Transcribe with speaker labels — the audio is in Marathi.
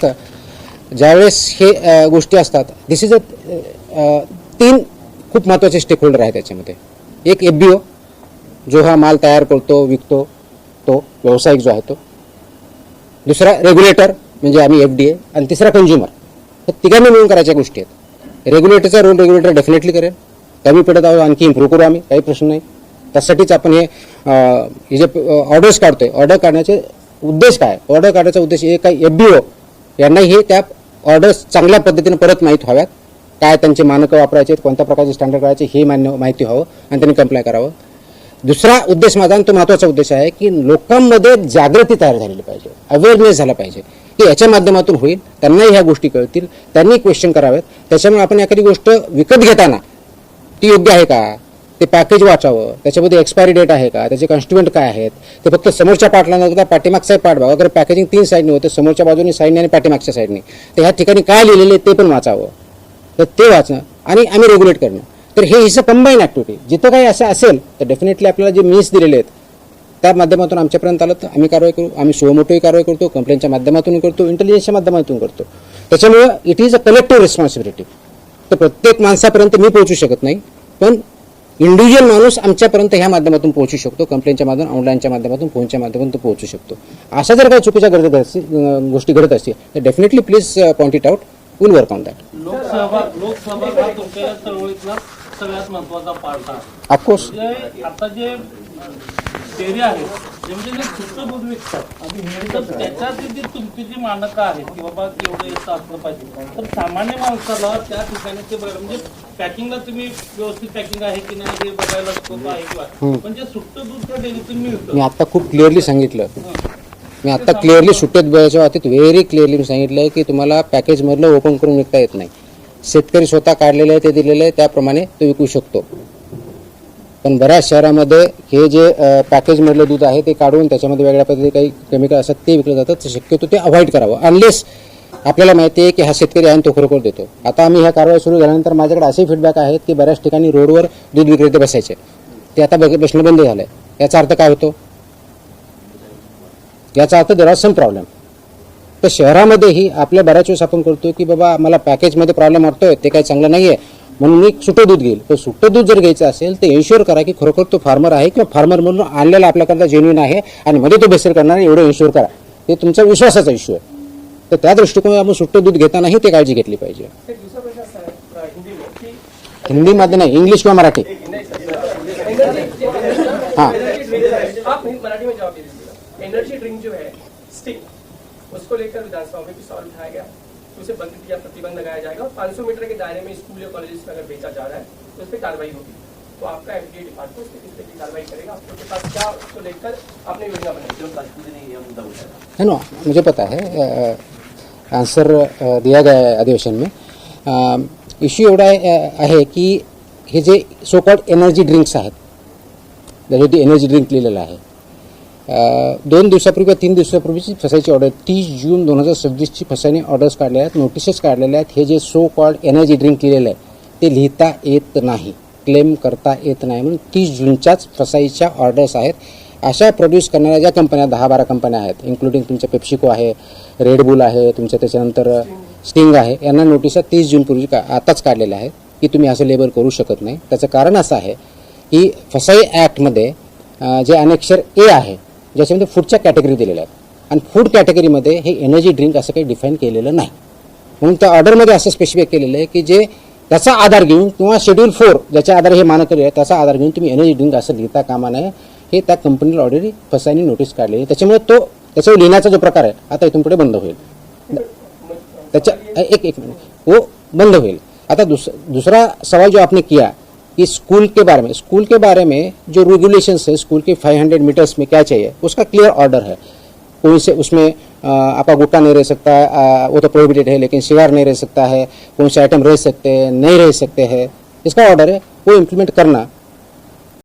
Speaker 1: असतं ज्यावेळेस हे गोष्टी असतात, दिस इज तीन खूप महत्त्वाचे स्टेक होल्डर आहेत त्याच्यामध्ये. एक FBO जो हा माल तयार करतो विकतो तो व्यावसायिक जो आहे तो, दुसरा रेग्युलेटर म्हणजे आम्ही FDA, आणि तिसरा कंझ्युमर. हे तिघांनी मिळून करायच्या गोष्टी आहेत. रेग्युलेटरचा रोल रेग्युलेटर डेफिनेटली करेल, कमी पडत आहोत आणखी इम्प्रूव्ह करू आम्ही, काही प्रश्न नाही. त्यासाठीच आपण हे जे ऑर्डर्स काढतोय, ऑर्डर काढण्याचे उद्देश काय, ऑर्डर काढण्याचा उद्देश एक काय FBO यांनाही हे त्या ऑर्डर्स चांगल्या पद्धतीने परत माहीत व्हाव्यात, काय त्यांचे मानकं वापरायचे, कोणत्या प्रकारचे स्टँडर्ड करायचे हे माहिती व्हावं आणि त्यांनी कंप्लाय करावं. दुसरा उद्देश माझा, आणि तो महत्त्वाचा उद्देश आहे, की लोकांमध्ये जागृती तयार झालेली पाहिजे, अवेअरनेस झाला पाहिजे, की याच्या माध्यमातून होईल, त्यांनाही ह्या गोष्टी कळतील, त्यांनी क्वेश्चन करावेत. त्याच्यामुळे आपण एखादी गोष्ट विकत घेताना ती योग्य आहे का, ते पॅकेज वाचावं, त्याच्यामध्ये एक्सपायरी डेट आहे का, त्याचे कॉन्स्टिट्युएंट काय आहेत, ते फक्त समोरच्या पार्टला न बघता पाठीमागचा पार्ट बघा. अगर पॅकेजिंग 3 साईडने होते, समोरच्या बाजूने साईडने आणि पाठीमागच्या साईडने, तर ह्या ठिकाणी काय लिहिलेले ते पण वाचावं. तर ते वाचणं आणि आम्ही रेग्युलेट करणं, तर हे इज अ कंबाईन ॲक्टिव्हिटी. जिथं काही असं असेल तर डेफिनेटली आपल्याला जे मीन्स दिलेले आहेत त्या माध्यमातून आमच्यापर्यंत आलं तर आम्ही कारवाई करू. आम्ही सुमोटोही कारवाई करतो, कंप्लेंटच्या माध्यमातून करतो, इंटेलिजन्सच्या माध्यमातून करतो. त्याच्यामुळं it is a collective responsibility. तर प्रत्येक माणसापर्यंत मी पोहोचू शकत नाही, पण इंडिव्हिज्युअल माणूस आमच्यापर्यंत ह्या माध्यमातून पोहोचू शकतो, कंप्लेंटच्या माध्यमातून, ऑनलाईनच्या माध्यमातून, फोनच्या माध्यमातून तो पोहोचू शकतो. अशा जर काही चुकीच्या गोष्टी घडत असतील तर definitely please point it out, will work on that.
Speaker 2: लोकसहभाग हा तुमच्या चळवळीतला सगळ्यात महत्वाचा पार्ट आहे.
Speaker 1: ऑफकोर्स
Speaker 2: आता जे डेअरी आहेत जे म्हणजे शुद्ध दूध विकतात, तर त्याच्यात जी तुमची जी मानकं आहेत की बाबा एवढं येतं असलं पाहिजे, तर सामान्य माणसाला त्या ठिकाणी ते बघायला म्हणजे पॅकिंगला तुम्ही व्यवस्थित पॅकिंग आहे की नाही हे बघायला स्कोप आहे किंवा म्हणजे सुट्ट दूध त्या डेअरीतून मिळतं.
Speaker 1: मी आता खूप क्लिअरली सांगितलं, मी आता क्लिअरली सुट्टे दुधाच्या बाबतीत व्हेरी क्लिअरली मी सांगितलं की तुम्हाला पॅकेजमधलं ओपन करून विकता येत नाही. शेतकरी स्वतः काढलेले आहे ते दिलेले आहे त्याप्रमाणे तो विकू शकतो. पण बऱ्याच शहरामध्ये हे जे पॅकेजमधलं दूध आहे ते काढून त्याच्यामध्ये वेगळ्या पद्धतीने काही केमिकल असतात ते विकलं जातं. तर शक्यतो ते अवॉइड करावं, अनलेस आपल्याला माहिती आहे की हा शेतकरी आहे तो खरोखर देतो. आता आम्ही ह्या कारवाई सुरू झाल्यानंतर माझ्याकडे असे फीडबॅक आहेत की बऱ्याच ठिकाणी रोडवर दूध विक्रेते बसायचे, ते आता बसणं बंद झालंय. याचा अर्थ काय होतो, याचा अर्थ देर आर सम प्रॉब्लेम. तर शहरामध्येही आपल्या बऱ्याच वेळेस आपण करतो की बाबा मला पॅकेजमध्ये प्रॉब्लेम वाटतोय, ते काही चांगलं नाही आहे म्हणून मी सुटं दूध घेईल. तर सुटं दूध जर घ्यायचं असेल तर इन्श्युअर करा की खरोखर तो फार्मर आहे किंवा फार्मर म्हणून आणलेला आपल्याकरता जेन्युइन आहे आणि मध्ये तो बेसेल करणार एवढं इन्श्युअर करा. हे तुमचा विश्वासाचा इश्यू आहे. तर त्या दृष्टिकोनातून आपण सुटं दूध घेतानाही ते काळजी घेतली पाहिजे. हिंदीमध्ये नाही, इंग्लिश किंवा मराठी. हां,
Speaker 3: एनर्जी ड्रिंक जो है स्टिंग, उसको लेकर विधानसभा में भी सवाल उठाया गया, उसे बंद किया, प्रतिबंध लगाया जाएगा और 500 मीटर के दायरे में स्कूल या कॉलेजेस में अगर बेचा जा रहा है तो उस पर कार्रवाई होगी. तो आपका FDA डिपार्टमेंट इस पर कार्रवाई करेगा. आपके पास क्या उसको लेकर आपने योजना बनाई
Speaker 1: है ना, मुझे पता है, आंसर दिया गया है अधिवेशन में. इश्यू एवढा आहे की हे जे सो कॉल्ड एनर्जी ड्रिंक्स आहेत, त्याच्यावरती एनर्जी ड्रिंक लिहिलेलं आहे. 2 दिवसापूर्वी 3 दिवसापूर्वीची फसायची ऑर्डर 30 जून 2026ची फसायची ऑर्डर्स काढल्या आहेत, नोटिसेस काढलेल्या आहेत. हे जे सो कॉल्ड एनर्जी ड्रिंक लिहिलेलं आहे ते लिहिता येत नाही, क्लेम करता येत नाही, म्हणून 30 जूनच्याच फसाईच्या ऑर्डर्स आहेत. अशा प्रोड्यूस करणाऱ्या ज्या कंपन्या 10-12 कंपन्या आहेत, इन्क्लुडिंग तुमच्या पेप्सिको आहे, रेडबुल आहे, तुमच्या त्याच्यानंतर स्टिंग आहे, यांना नोटिसा 30 जूनपूर्वी आताच काढलेल्या आहेत की तुम्ही असं लेबल करू शकत नाही. त्याचं कारण असं आहे की फसाई ॲक्टमध्ये जे अनेक्षर ए आहे ज्याच्यामध्ये फूडच्या कॅटेगरी दिलेल्या आहेत आणि फूड कॅटेगरीमध्ये हे एनर्जी ड्रिंक असं काही डिफाईन केलेलं नाही. म्हणून त्या ऑर्डरमध्ये असं स्पेसिफिक केलेलं आहे की जे त्याचा आधार घेऊन किंवा शेड्यूल 4 ज्याच्या आधारे हे मानक आहे त्याचा आधार घेऊन तुम्ही एनर्जी ड्रिंक असं लिहिता कामा नये. हे त्या कंपनीला ऑलरेडी फसाईनी नोटीस काढलेली, त्याच्यामुळे त्याच्यावर लिहिण्याचा जो प्रकार आहे आता इथून पुढे बंद होईल. त्याच्या एक मिनिट, वो बंद होईल. आता दूसरा सवाल जो आपने किया कि स्कूल के बारे में जो रेगुलेशंस है स्कूल के 500 मीटर्स में क्या चाहिए उसका क्लियर ऑर्डर है. कोई से उसमें आपका गुट्टा नहीं रह सकता, वो तो प्रोहिबिटेड है, लेकिन सिगार नहीं रह सकता है, कौन से आइटम रह सकते हैं नहीं रह सकते हैं, इसका ऑर्डर है. वो इम्प्लीमेंट करना